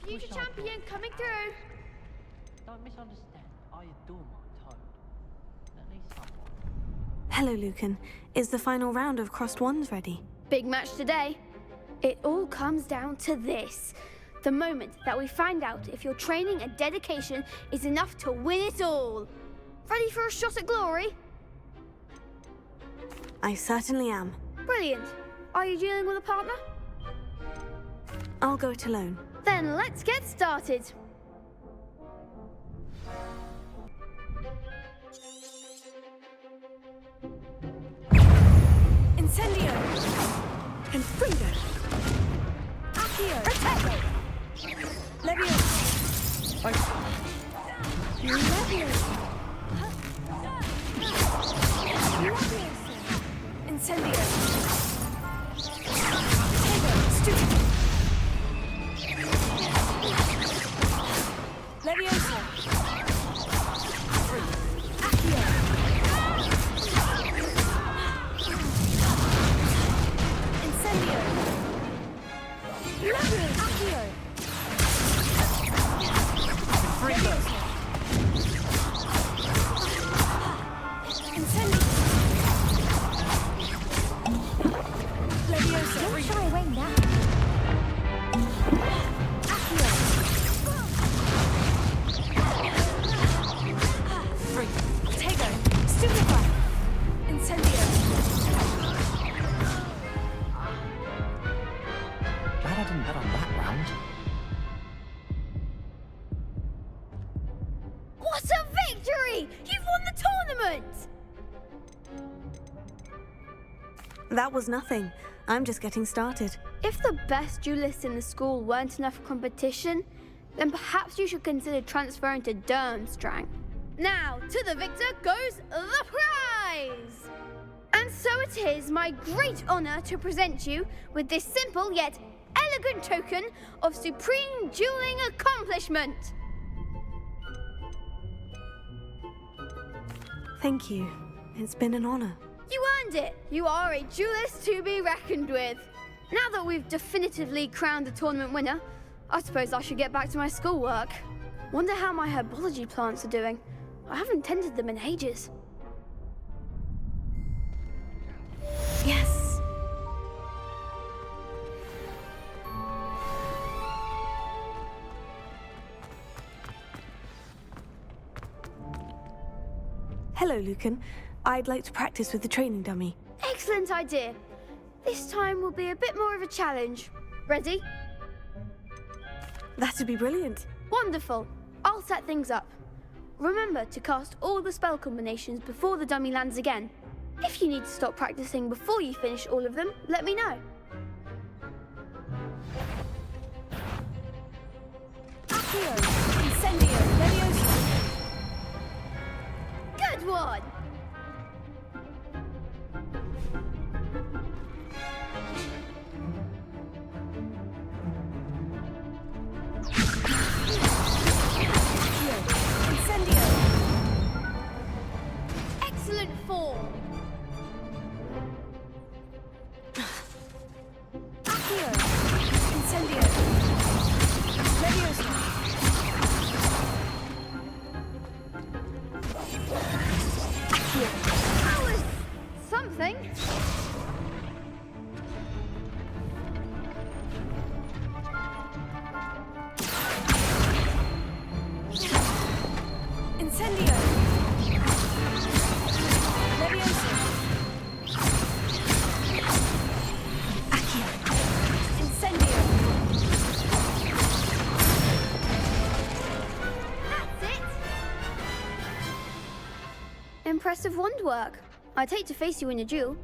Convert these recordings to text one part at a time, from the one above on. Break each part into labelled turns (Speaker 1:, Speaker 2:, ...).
Speaker 1: Future champion coming through.
Speaker 2: Don't misunderstand. I adore my toad. At least somewhat.
Speaker 3: Hello, Lucan. Is the final round of crossed wands ready?
Speaker 1: Big match today. It all comes down to this. The moment that we find out if your training and dedication is enough to win it all. Ready for a shot at glory?
Speaker 3: I certainly am.
Speaker 1: Brilliant. Are you dealing with a partner?
Speaker 3: I'll go it alone.
Speaker 1: Then let's get started.
Speaker 3: Incendio! Confringo! Accio! Protego! Leviosa! Leviosa! Incendio! Protego! Stupid! Leviosa! Accio! Incendio! Accio! Leviosa! Incendio! Leviosa!
Speaker 4: Don't shy away now.
Speaker 3: Accio! Free! Protego! Stupefy! Incendio!
Speaker 2: Glad I didn't bet on that round.
Speaker 1: What a victory! You've won the tournament!
Speaker 3: That was nothing. I'm just getting started.
Speaker 1: If the best duelists in the school weren't enough for competition, then perhaps you should consider transferring to Durmstrang. Now, to the victor goes the prize! And so it is my great honor to present you with this simple yet elegant token of supreme dueling accomplishment.
Speaker 3: Thank you. It's been an honor.
Speaker 1: You earned it! You are a duelist to be reckoned with. Now that we've definitively crowned the tournament winner, I suppose I should get back to my schoolwork. Wonder how my herbology plants are doing. I haven't tended them in ages.
Speaker 3: Yes! Hello, Lucan. I'd like to practice with the training dummy.
Speaker 1: Excellent idea. This time will be a bit more of a challenge. Ready?
Speaker 3: That'd be brilliant.
Speaker 1: Wonderful. I'll set things up. Remember to cast all the spell combinations before the dummy lands again. If you need to stop practicing before you finish all of them, let me know.
Speaker 3: Accio! Incendio! Leviosa!
Speaker 1: Good one!
Speaker 3: Incendio!
Speaker 1: Excellent form!
Speaker 3: Accio! Incendio! Leviosa! Accio!
Speaker 1: That was something.
Speaker 3: Incendio! Leviosa! Accio! Incendio!
Speaker 1: That's it. Impressive wand work. I'd hate to face you in a duel.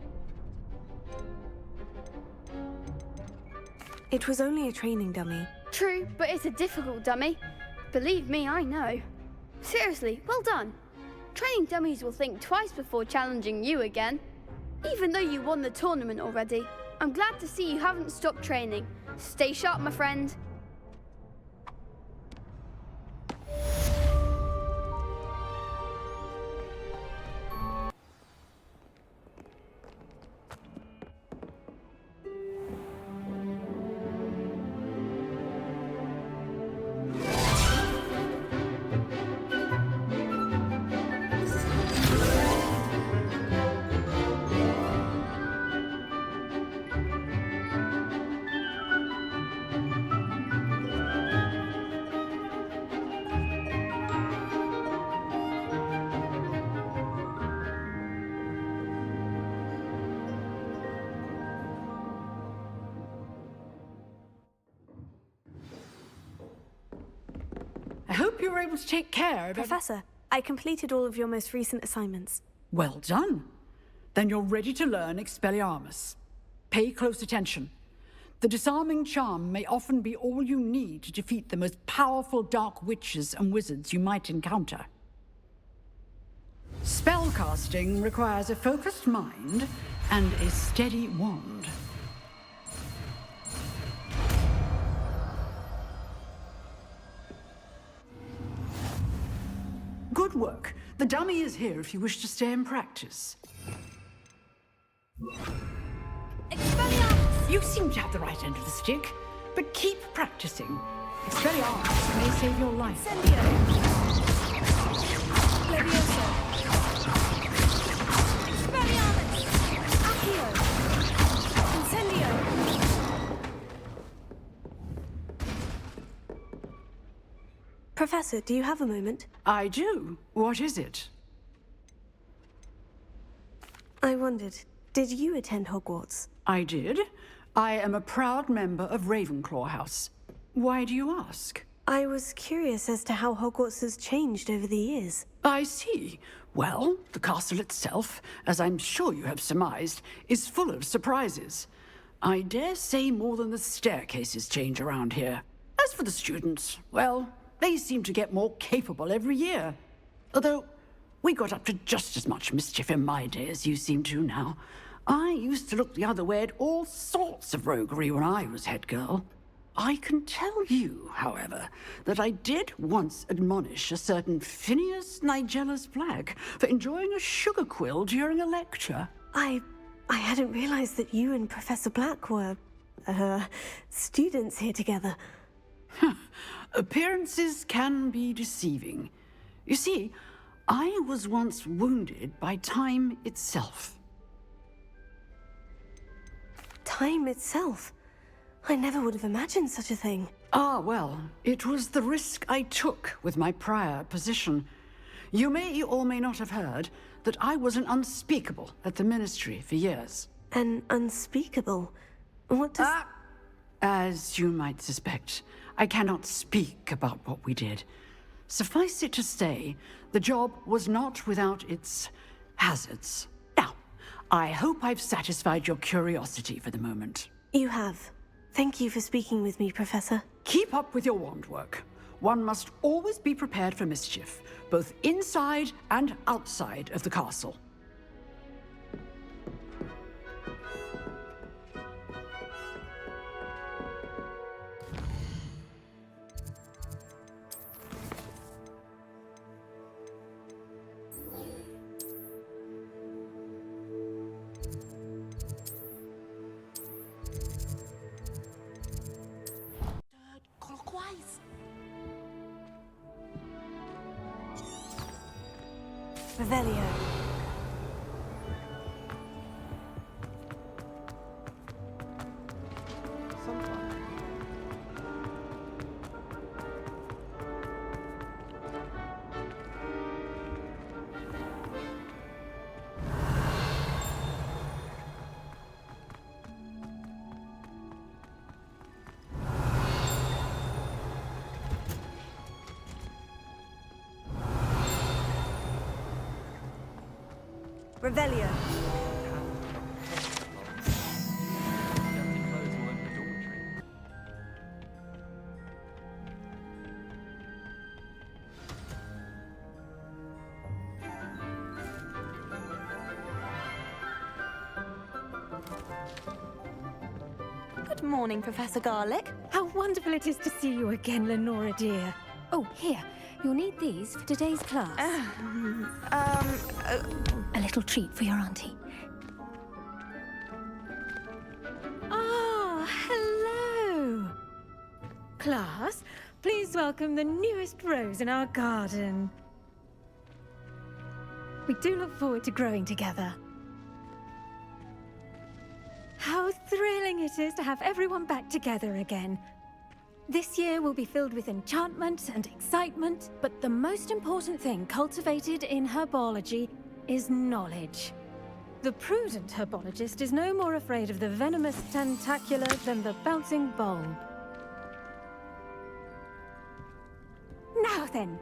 Speaker 3: It was only a training dummy.
Speaker 1: True, but it's a difficult dummy. Believe me, I know. Seriously, well done. Training dummies will think twice before challenging you again. Even though you won the tournament already, I'm glad to see you haven't stopped training. Stay sharp, my friend.
Speaker 4: you were able to take care of
Speaker 3: Professor, I completed all of your most recent assignments.
Speaker 4: Well done. Then you're ready to learn Expelliarmus. Pay close attention. The disarming charm may often be all you need to defeat the most powerful dark witches and wizards you might encounter. Spellcasting requires a focused mind and a steady wand. Good work. The dummy is here if you wish to stay and practice.
Speaker 1: Expelliarmus!
Speaker 4: You seem to have the right end of the stick, but keep practicing. Expelliarmus may save your life.
Speaker 1: Incendio! Levioso! Expelliarmus! Accio! Incendio!
Speaker 3: Professor, do you have a moment?
Speaker 4: I do. What is it?
Speaker 3: I wondered, did you attend Hogwarts?
Speaker 4: I did. I am a proud member of Ravenclaw House. Why do you ask?
Speaker 3: I was curious as to how Hogwarts has changed over the years.
Speaker 4: I see. Well, the castle itself, as I'm sure you have surmised, is full of surprises. I dare say more than the staircases change around here. As for the students, well, they seem to get more capable every year. Although, we got up to just as much mischief in my day as you seem to now. I used to look the other way at all sorts of roguery when I was head girl. I can tell you, however, that I did once admonish a certain Phineas Nigellus Black for enjoying a sugar quill during a lecture.
Speaker 3: I hadn't realized that you and Professor Black were, students here together.
Speaker 4: Appearances can be deceiving. You see, I was once wounded by time itself.
Speaker 3: Time itself? I never would have imagined such a thing.
Speaker 4: Ah, well, it was the risk I took with my prior position. You may or may not have heard that I was an unspeakable at the Ministry for years.
Speaker 3: An unspeakable? What does...
Speaker 4: As you might suspect, I cannot speak about what we did. Suffice it to say, the job was not without its hazards. Now, I hope I've satisfied your curiosity for the moment.
Speaker 3: You have. Thank you for speaking with me, Professor.
Speaker 4: Keep up with your wand work. One must always be prepared for mischief, both inside and outside of the castle.
Speaker 3: Revelio. Revelio.
Speaker 5: Good morning, Professor Garlick. How wonderful it is to see you again, Lenora dear. Oh, here. You'll need these for today's class. A little treat for your auntie.
Speaker 6: Ah, hello. Class, please welcome the newest rose in our garden. We do look forward to growing together. How thrilling it is to have everyone back together again. This year will be filled with enchantment and excitement, but the most important thing cultivated in herbology is knowledge. The prudent herbologist is no more afraid of the venomous tentacula than the bouncing bulb. Now then.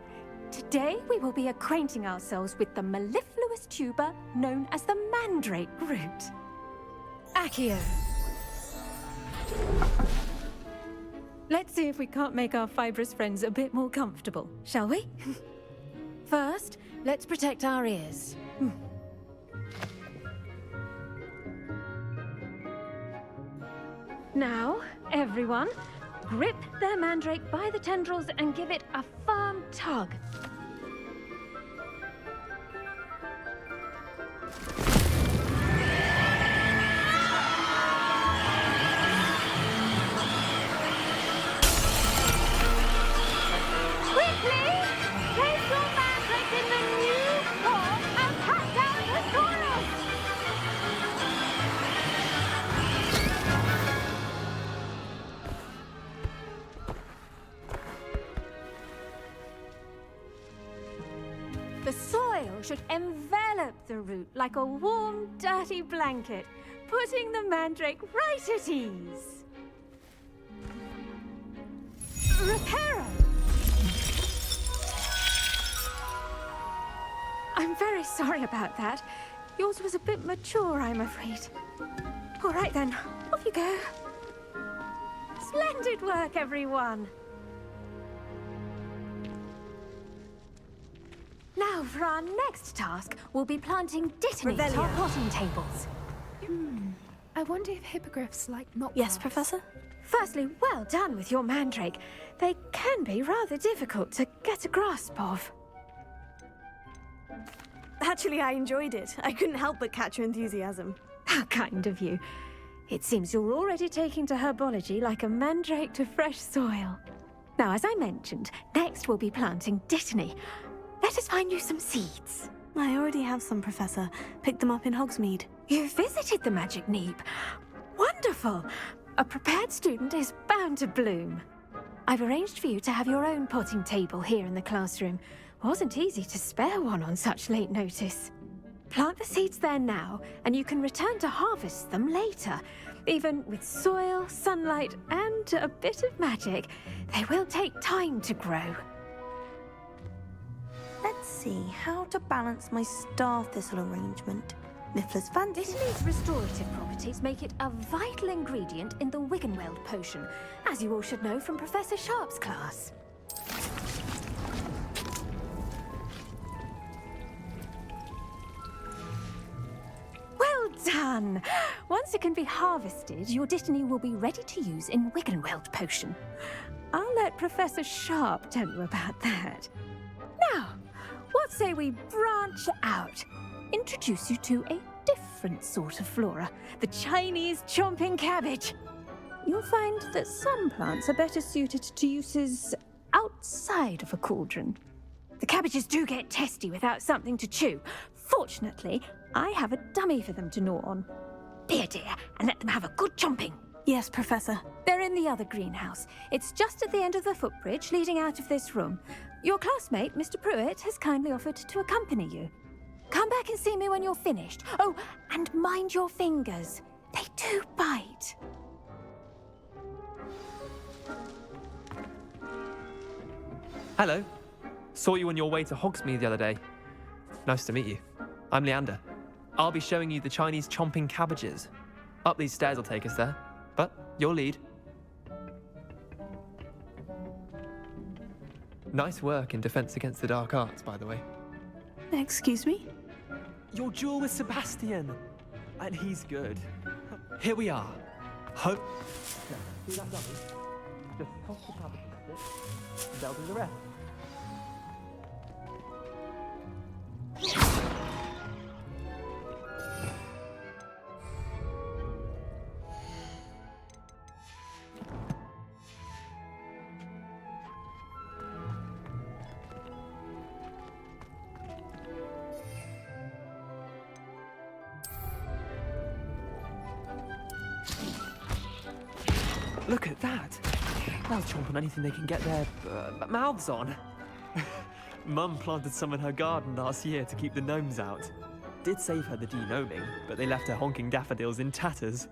Speaker 6: Today we will be acquainting ourselves with the mellifluous tuber known as the mandrake root. Accio. Let's see if we can't make our fibrous friends a bit more comfortable, shall we? First, let's protect our ears. Now, everyone, grip their mandrake by the tendrils and give it a firm tug.
Speaker 1: Quickly! Place your mandrake in the new form and pack down the soil!
Speaker 6: The soil should envelop the root like a warm, dirty blanket, putting the mandrake right at ease. Reparo! I'm very sorry about that. Yours was a bit mature, I'm afraid. All right then, off you go. Splendid work, everyone. Now, for our next task, we'll be planting dittany to our potting tables.
Speaker 5: I wonder if hippogriffs like not.
Speaker 3: Yes, Professor?
Speaker 6: Firstly, well done with your mandrake. They can be rather difficult to get a grasp of.
Speaker 3: Actually, I enjoyed it. I couldn't help but catch your enthusiasm.
Speaker 6: How kind of you. It seems you're already taking to herbology like a mandrake to fresh soil. Now, as I mentioned, next we'll be planting dittany. Let us find you some seeds.
Speaker 3: I already have some, Professor. Picked them up in Hogsmeade.
Speaker 6: You visited the Magic Neep. Wonderful! A prepared student is bound to bloom. I've arranged for you to have your own potting table here in the classroom. Wasn't easy to spare one on such late notice. Plant the seeds there now, and you can return to harvest them later. Even with soil, sunlight, and a bit of magic, they will take time to grow.
Speaker 7: Let's see how to balance my star thistle arrangement. Niffler's fancy.
Speaker 6: Dittany's restorative properties make it a vital ingredient in the Wiggenweld potion, as you all should know from Professor Sharp's class. Well done! Once it can be harvested, your dittany will be ready to use in Wiggenweld potion. I'll let Professor Sharp tell you about that. Now, what say we branch out? Introduce you to a different sort of flora, the Chinese chomping cabbage. You'll find that some plants are better suited to uses outside of a cauldron. The cabbages do get testy without something to chew. Fortunately, I have a dummy for them to gnaw on. Be a dear and let them have a good chomping.
Speaker 3: Yes, Professor.
Speaker 6: They're in the other greenhouse. It's just at the end of the footbridge leading out of this room. Your classmate, Mr. Pruitt, has kindly offered to accompany you. Come back and see me when you're finished. Oh, and mind your fingers. They do bite.
Speaker 8: Hello. Saw you on your way to Hogsmeade the other day. Nice to meet you. I'm Leander. I'll be showing you the Chinese chomping cabbages. Up these stairs will take us there, but your lead. Nice work in Defense Against the Dark Arts, by the way.
Speaker 3: Excuse me?
Speaker 8: Your duel with Sebastian! And he's good. Here we are. Hope. See that dummy? Just toss the cabbage at it. They'll do the rest. Look at that! They'll chomp on anything they can get their mouths on. Mum planted some in her garden last year to keep the gnomes out. Did save her the de-gnoming, but they left her honking daffodils in tatters.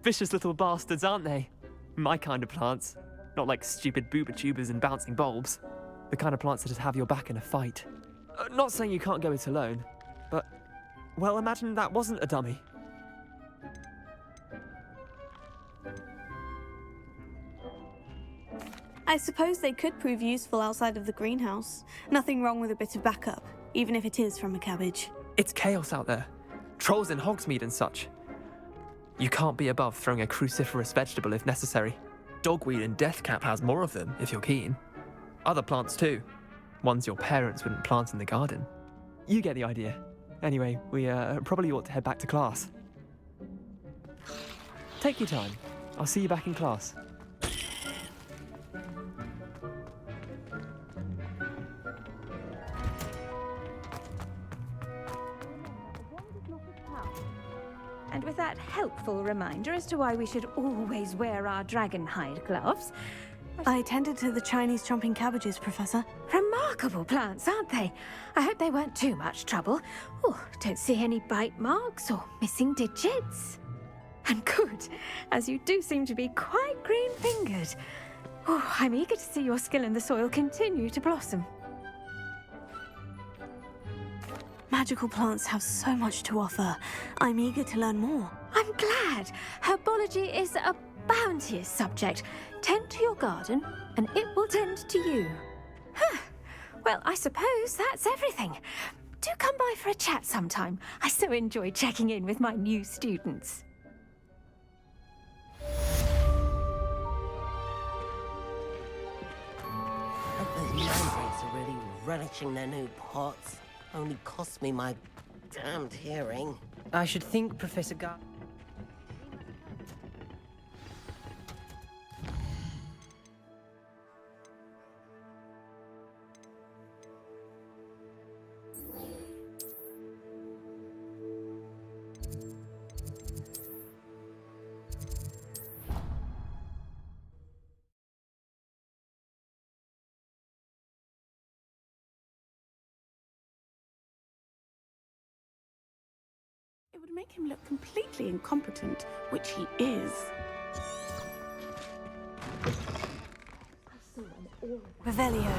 Speaker 8: Vicious little bastards, aren't they? My kind of plants. Not like stupid booba tubers and bouncing bulbs. The kind of plants that just have your back in a fight. Not saying you can't go it alone, but, well, imagine that wasn't a dummy.
Speaker 7: I suppose they could prove useful outside of the greenhouse. Nothing wrong with a bit of backup, even if it is from a cabbage.
Speaker 8: It's chaos out there. Trolls in Hogsmeade and such. You can't be above throwing a cruciferous vegetable if necessary. Dogweed and deathcap has more of them, if you're keen. Other plants too. Ones your parents wouldn't plant in the garden. You get the idea. Anyway, we probably ought to head back to class. Take your time. I'll see you back in class.
Speaker 6: And with that helpful reminder as to why we should always wear our dragon hide gloves.
Speaker 7: I tended to the Chinese chomping cabbages, Professor.
Speaker 6: Remarkable plants, aren't they? I hope they weren't too much trouble. Oh, don't see any bite marks or missing digits. And good, as you do seem to be quite green-fingered. Oh, I'm eager to see your skill in the soil continue to blossom.
Speaker 7: Magical plants have so much to offer. I'm eager to learn more.
Speaker 6: I'm glad. Herbology is a bounteous subject. Tend to your garden, and it will tend to you. Huh. Well, I suppose that's everything. Do come by for a chat sometime. I so enjoy checking in with my new students.
Speaker 9: Those mandrakes are really relishing their new pots. Only cost me my damned hearing. I should think, Professor Gar...
Speaker 10: It would make him look completely incompetent, which he is.
Speaker 7: Revelio.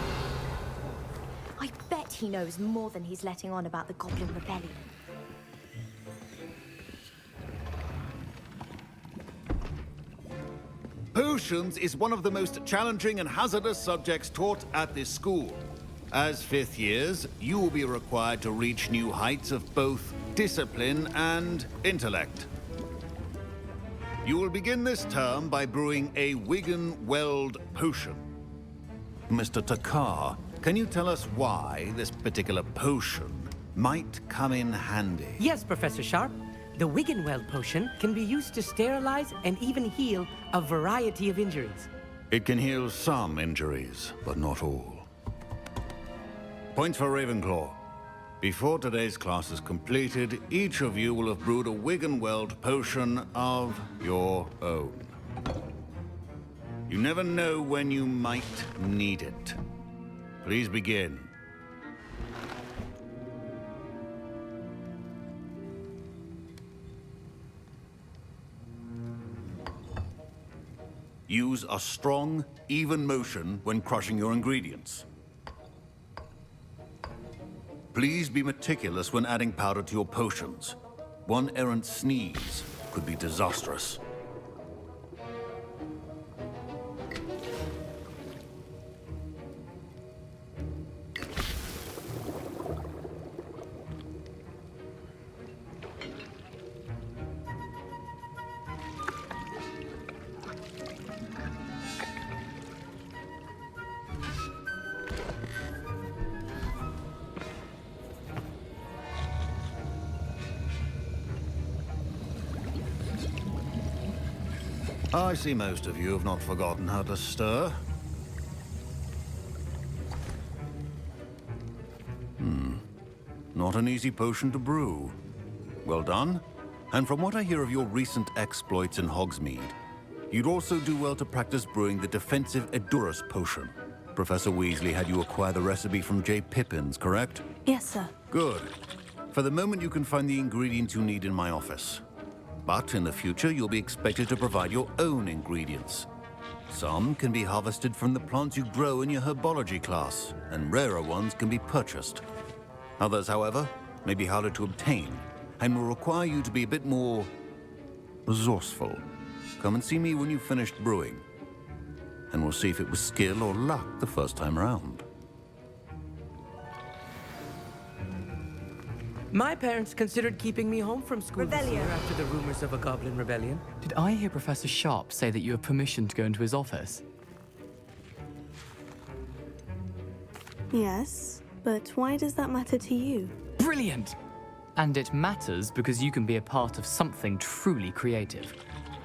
Speaker 5: I bet he knows more than he's letting on about the Goblin Rebellion.
Speaker 11: Potions is one of the most challenging and hazardous subjects taught at this school. As fifth years, you will be required to reach new heights of both discipline and intellect. You will begin this term by brewing a Wigan-Weld potion. Mr. Takar, can you tell us why this particular potion might come in handy?
Speaker 12: Yes, Professor Sharp. The Wigan-Weld potion can be used to sterilize and even heal a variety of injuries.
Speaker 11: It can heal some injuries, but not all. Points for Ravenclaw. Before today's class is completed, each of you will have brewed a Wigan-Weld potion of your own. You never know when you might need it. Please begin. Use a strong, even motion when crushing your ingredients. Please be meticulous when adding powder to your potions. One errant sneeze could be disastrous. I see most of you have not forgotten how to stir. Not an easy potion to brew. Well done. And from what I hear of your recent exploits in Hogsmeade, you'd also do well to practice brewing the defensive Edurus potion. Professor Weasley had you acquire the recipe from J. Pippins, correct?
Speaker 7: Yes, sir.
Speaker 11: Good. For the moment, you can find the ingredients you need in my office. But in the future, you'll be expected to provide your own ingredients. Some can be harvested from the plants you grow in your herbology class, and rarer ones can be purchased. Others, however, may be harder to obtain, and will require you to be a bit more resourceful. Come and see me when you've finished brewing, and we'll see if it was skill or luck the first time around.
Speaker 12: My parents considered keeping me home from school this year after the rumors of a goblin rebellion.
Speaker 13: Did I hear Professor Sharp say that you have permission to go into his office?
Speaker 7: Yes, but why does that matter to you?
Speaker 13: Brilliant! And it matters because you can be a part of something truly creative.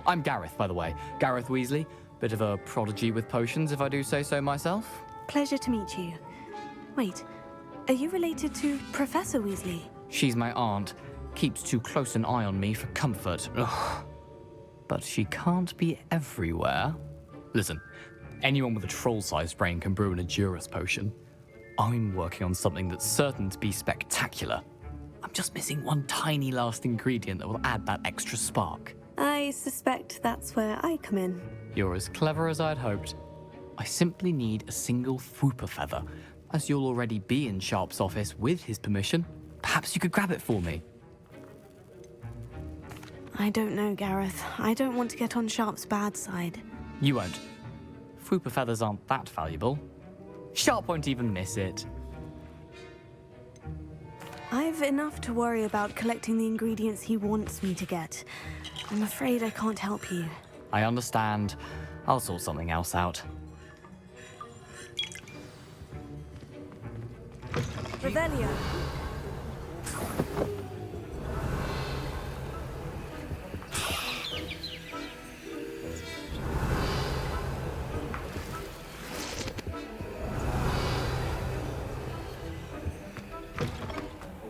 Speaker 13: I'm Gareth, by the way. Gareth Weasley. Bit of a prodigy with potions, if I do say so myself.
Speaker 7: Pleasure to meet you. Wait, are you related to Professor Weasley?
Speaker 13: She's my aunt. Keeps too close an eye on me for comfort. Ugh. But she can't be everywhere. Listen, anyone with a troll-sized brain can brew an Edurus potion. I'm working on something that's certain to be spectacular. I'm just missing one tiny last ingredient that will add that extra spark.
Speaker 7: I suspect that's where I come in.
Speaker 13: You're as clever as I'd hoped. I simply need a single Fwooper feather. As you'll already be in Sharp's office with his permission, perhaps you could grab it for me.
Speaker 7: I don't know, Gareth. I don't want to get on Sharp's bad side.
Speaker 13: You won't. Fwooper feathers aren't that valuable. Sharp won't even miss it.
Speaker 7: I've enough to worry about collecting the ingredients he wants me to get. I'm afraid I can't help you.
Speaker 13: I understand. I'll sort something else out.
Speaker 7: Revelio.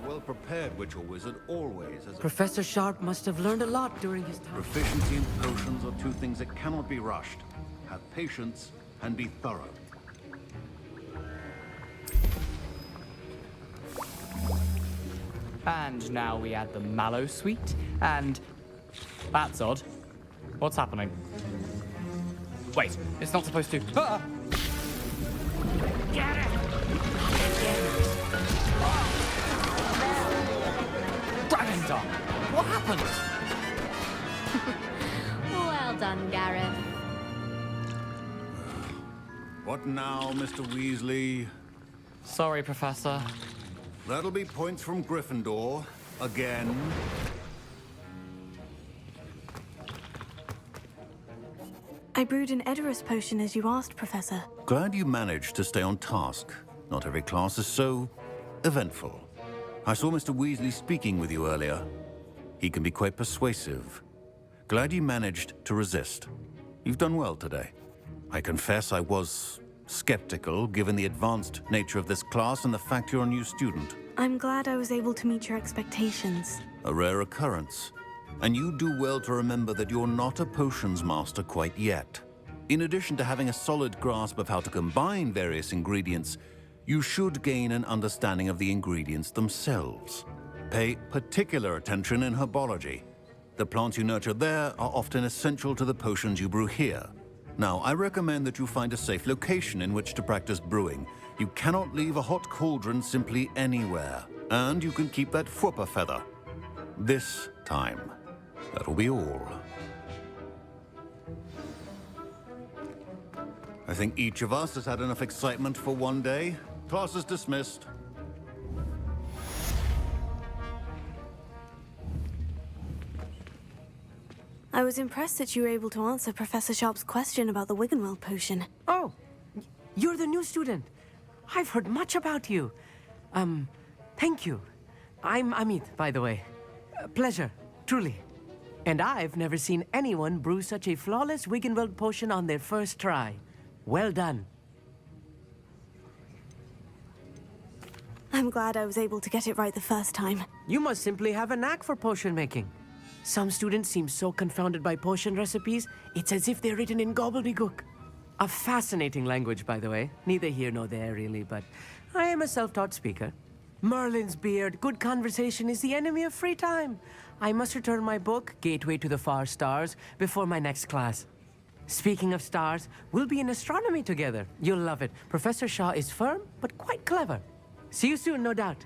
Speaker 11: Well-prepared witch or wizard always has
Speaker 12: Professor Sharp must have learned a lot during his time.
Speaker 11: Proficiency and potions are two things that cannot be rushed. Have patience and be thorough.
Speaker 13: And now we add the mallow sweet, and... That's odd. What's happening? Wait, it's not supposed to... Ah! Get it! Dragon Dog! What happened?
Speaker 1: Well done, Gareth.
Speaker 11: What now, Mr. Weasley?
Speaker 13: Sorry, Professor.
Speaker 11: That'll be points from Gryffindor. Again.
Speaker 7: I brewed an Edurus potion as you asked, Professor.
Speaker 11: Glad you managed to stay on task. Not every class is so eventful. I saw Mr. Weasley speaking with you earlier. He can be quite persuasive. Glad you managed to resist. You've done well today. I confess I was skeptical, given the advanced nature of this class and the fact you're a new student.
Speaker 7: I'm glad I was able to meet your expectations.
Speaker 11: A rare occurrence. And you do well to remember that you're not a potions master quite yet. In addition to having a solid grasp of how to combine various ingredients, you should gain an understanding of the ingredients themselves. Pay particular attention in herbology. The plants you nurture there are often essential to the potions you brew here. Now, I recommend that you find a safe location in which to practice brewing. You cannot leave a hot cauldron simply anywhere. And you can keep that Fwooper feather. This time. That'll be all. I think each of us has had enough excitement for one day. Class is dismissed.
Speaker 7: I was impressed that you were able to answer Professor Sharp's question about the Wiggenweld potion.
Speaker 12: Oh, you're the new student. I've heard much about you. Thank you. I'm Amit, by the way. Pleasure, truly. And I've never seen anyone brew such a flawless Wiggenweld potion on their first try. Well done.
Speaker 7: I'm glad I was able to get it right the first time.
Speaker 12: You must simply have a knack for potion making. Some students seem so confounded by potion recipes, it's as if they're written in gobbledygook. A fascinating language, by the way. Neither here nor there, really, but I am a self-taught speaker. Merlin's beard, good conversation is the enemy of free time. I must return my book, Gateway to the Far Stars, before my next class. Speaking of stars, we'll be in astronomy together. You'll love it. Professor Shaw is firm, but quite clever. See you soon, no doubt.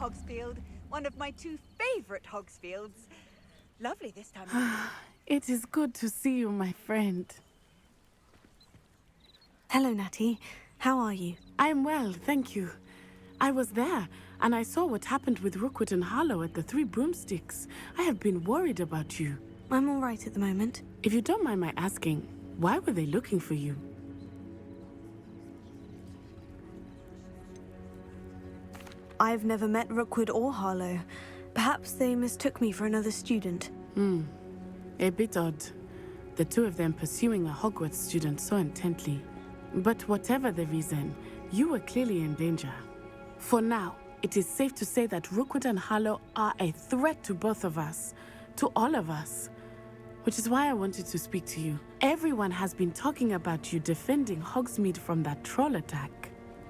Speaker 14: Hogsfield, one of my 2 favorite Hogsfields. Lovely this time of year.
Speaker 10: It is good to see you, my friend.
Speaker 3: Hello, Natty. How are you?
Speaker 10: I'm well, thank you. I was there, and I saw what happened with Rookwood and Harlow at the Three Broomsticks. I have been worried about you.
Speaker 3: I'm all right at the moment.
Speaker 10: If you don't mind my asking, why were they looking for you?
Speaker 3: I've never met Rookwood or Harlow. Perhaps they mistook me for another student.
Speaker 10: A bit odd. The two of them pursuing a Hogwarts student so intently. But whatever the reason, you were clearly in danger. For now, it is safe to say that Rookwood and Harlow are a threat to both of us. To all of us. Which is why I wanted to speak to you. Everyone has been talking about you defending Hogsmeade from that troll attack.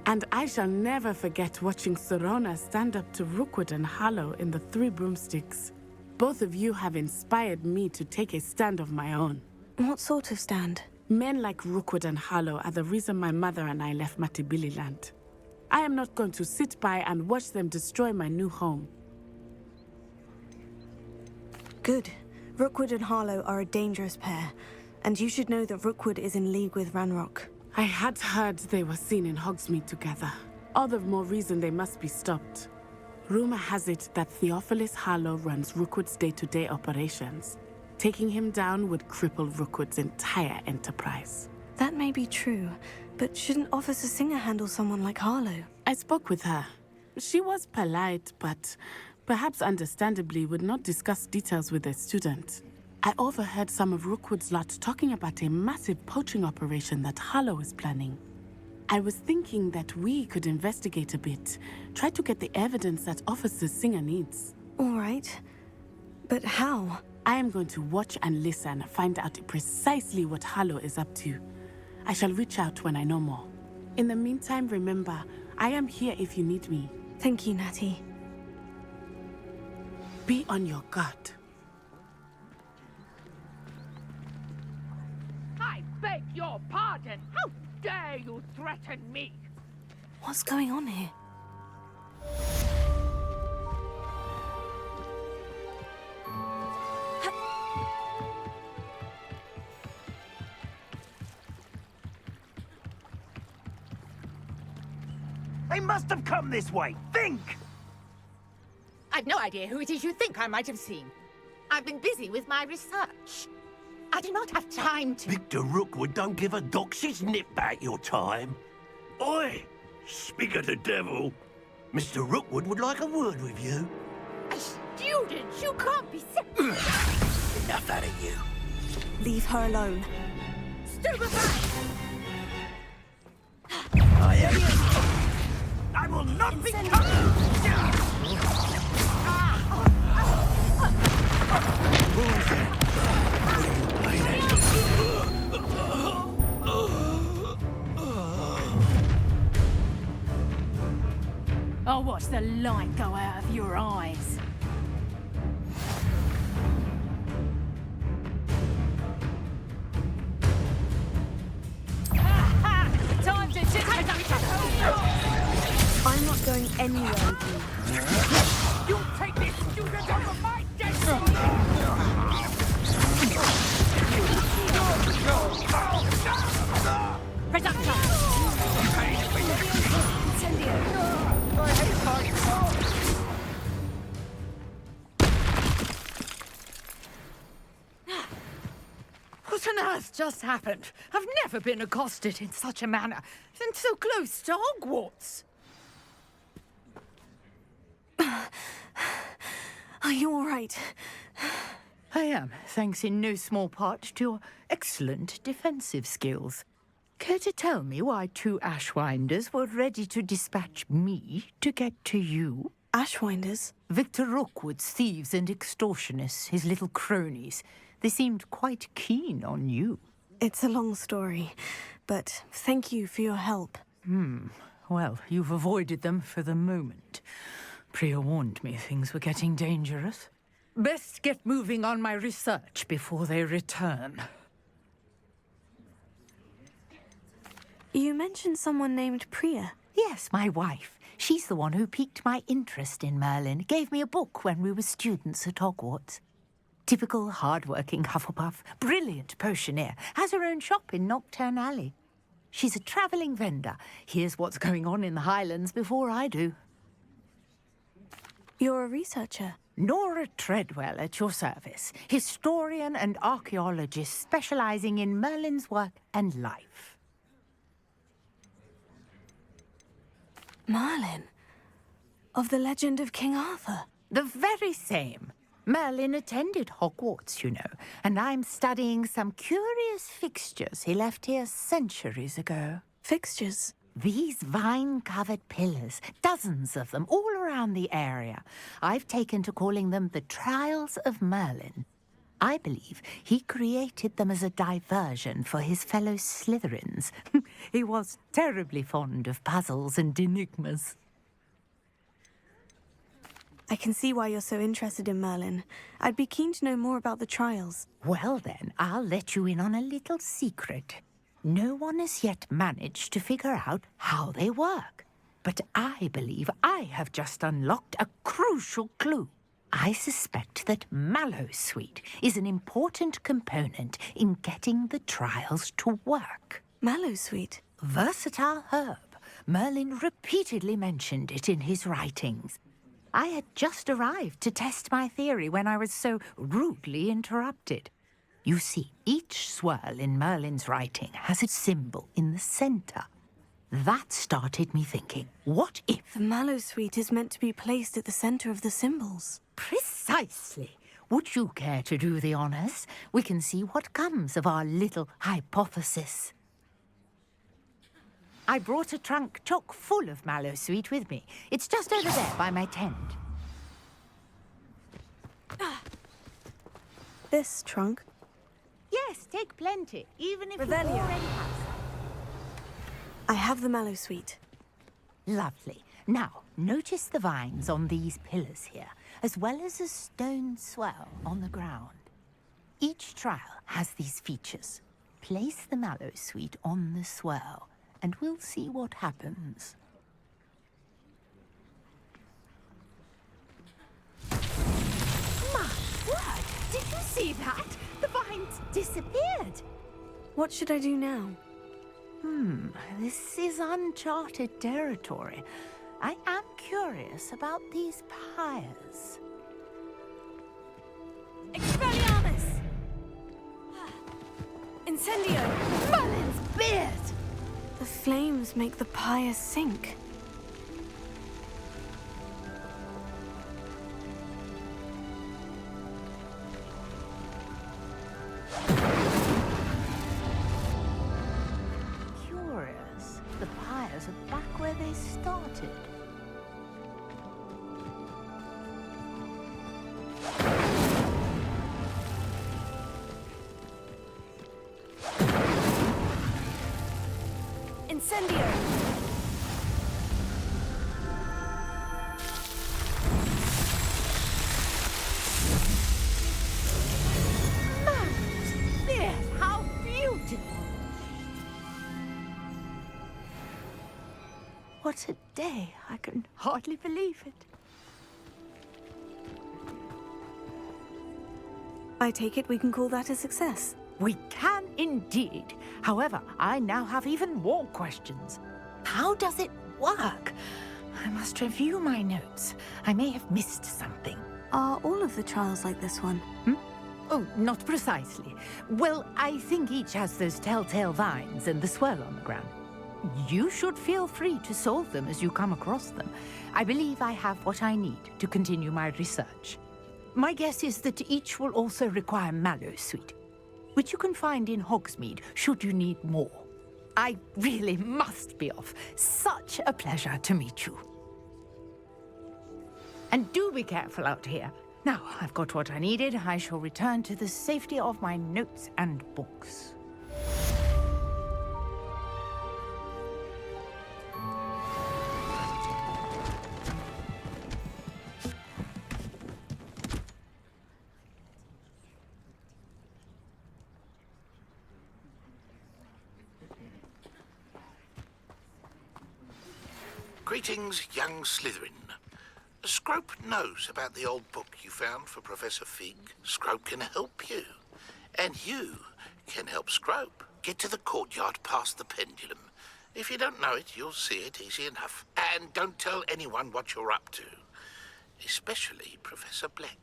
Speaker 10: And I shall never forget watching Sorona stand up to Rookwood and Harlow in the Three Broomsticks. Both of you have inspired me to take a stand of my own.
Speaker 3: What sort of stand?
Speaker 10: Men like Rookwood and Harlow are the reason my mother and I left Matabeleland. I am not going to sit by and watch them destroy my new home.
Speaker 3: Good. Rookwood and Harlow are a dangerous pair, and you should know that Rookwood is in league with Ranrock.
Speaker 10: I had heard they were seen in Hogsmeade together. All the more reason they must be stopped. Rumor has it that Theophilus Harlow runs Rookwood's day-to-day operations. Taking him down would cripple Rookwood's entire enterprise.
Speaker 3: That may be true, but shouldn't Officer Singer handle someone like Harlow?
Speaker 10: I spoke with her. She was polite, but perhaps understandably would not discuss details with a student. I overheard some of Rookwood's lot talking about a massive poaching operation that Harlow is planning. I was thinking that we could investigate a bit, try to get the evidence that Officer Singer needs.
Speaker 3: All right. But how?
Speaker 10: I am going to watch and listen, find out precisely what Harlow is up to. I shall reach out when I know more. In the meantime, remember, I am here if you need me.
Speaker 3: Thank you, Natty.
Speaker 10: Be on your guard.
Speaker 15: I beg your pardon. How dare you threaten me?
Speaker 3: What's going on here?
Speaker 16: They must have come this way. Think!
Speaker 15: I've no idea who it is you think I might have seen. I've been busy with my research. I do not have time to...
Speaker 16: Victor Rookwood don't give a doxy's nip back your time. Oi! Speak of the devil. Mr. Rookwood would like a word with you.
Speaker 15: A student? You can't be...
Speaker 16: Enough out of you.
Speaker 7: Leave her alone.
Speaker 16: I will not be caught!
Speaker 6: I'll watch the light go out of your eyes. Time to take
Speaker 7: I'm not going anywhere with you.
Speaker 16: You take this student over my desk!
Speaker 15: What on earth just happened? I've never been accosted in such a manner, and so close to Hogwarts.
Speaker 7: Are you all right?
Speaker 15: I am, thanks in no small part to your excellent defensive skills. Care to tell me why two Ashwinders were ready to dispatch me to get to you?
Speaker 7: Ashwinders?
Speaker 15: Victor Rookwood's thieves and extortionists, his little cronies. They seemed quite keen on you.
Speaker 7: It's a long story, but thank you for your help.
Speaker 15: Well, you've avoided them for the moment. Priya warned me things were getting dangerous. Best get moving on my research before they return.
Speaker 7: You mentioned someone named Priya.
Speaker 15: Yes, my wife. She's the one who piqued my interest in Merlin. Gave me a book when we were students at Hogwarts. Typical hard-working Hufflepuff, brilliant potioneer, has her own shop in Knockturn Alley. She's a travelling vendor. Hears what's going on in the Highlands before I do.
Speaker 7: You're a researcher.
Speaker 15: Nora Treadwell at your service, historian and archaeologist specialising in Merlin's work and life.
Speaker 7: Merlin? Of the legend of King Arthur?
Speaker 15: The very same. Merlin attended Hogwarts, you know, and I'm studying some curious fixtures he left here centuries ago.
Speaker 7: Fixtures?
Speaker 15: These vine-covered pillars, dozens of them, all around the area. I've taken to calling them the Trials of Merlin. I believe he created them as a diversion for his fellow Slytherins. He was terribly fond of puzzles and enigmas.
Speaker 7: I can see why you're so interested in Merlin. I'd be keen to know more about the trials.
Speaker 15: Well then, I'll let you in on a little secret. No one has yet managed to figure out how they work. But I believe I have just unlocked a crucial clue. I suspect that Mallowsweet is an important component in getting the trials to work.
Speaker 7: Mallowsweet?
Speaker 15: Versatile herb. Merlin repeatedly mentioned it in his writings. I had just arrived to test my theory when I was so rudely interrupted. You see, each swirl in Merlin's writing has a symbol in the centre. That started me thinking, what if...
Speaker 7: The Mallowsweet is meant to be placed at the centre of the symbols.
Speaker 15: Precisely. Would you care to do the honours? We can see what comes of our little hypothesis. I brought a trunk chock full of Mallowsweet with me. It's just over there by my tent.
Speaker 7: This trunk?
Speaker 15: Yes, take plenty, even if
Speaker 7: Revelio.
Speaker 15: you already have some.
Speaker 7: I have the Mallowsweet.
Speaker 15: Lovely. Now, notice the vines on these pillars here, as well as a stone swell on the ground. Each trial has these features. Place the Mallowsweet on the swell, and we'll see what happens. My word! Did you see that? The vines disappeared.
Speaker 7: What should I do now?
Speaker 15: This is uncharted territory. I am curious about these pyres.
Speaker 7: Expelliarmus! Incendio!
Speaker 15: Merlin's beard!
Speaker 7: The flames make the pyre sink.
Speaker 5: Incendio!
Speaker 15: Yes, how beautiful! What a day. I can hardly believe it.
Speaker 7: I take it we can call that a success.
Speaker 15: We can indeed. However, I now have even more questions. How does it work? I must review my notes. I may have missed something.
Speaker 7: Are all of the trials like this one?
Speaker 15: Oh, not precisely. Well, I think each has those telltale vines and the swirl on the ground. You should feel free to solve them as you come across them. I believe I have what I need to continue my research. My guess is that each will also require mallow sweet, which you can find in Hogsmeade should you need more. I really must be off. Such a pleasure to meet you. And do be careful out here. Now, I've got what I needed. I shall return to the safety of my notes and books.
Speaker 17: Greetings, young Slytherin. Scrope knows about the old book you found for Professor Fig. Scrope can help you. And you can help Scrope. Get to the courtyard past the pendulum. If you don't know it, you'll see it easy enough. And don't tell anyone what you're up to. Especially Professor Black.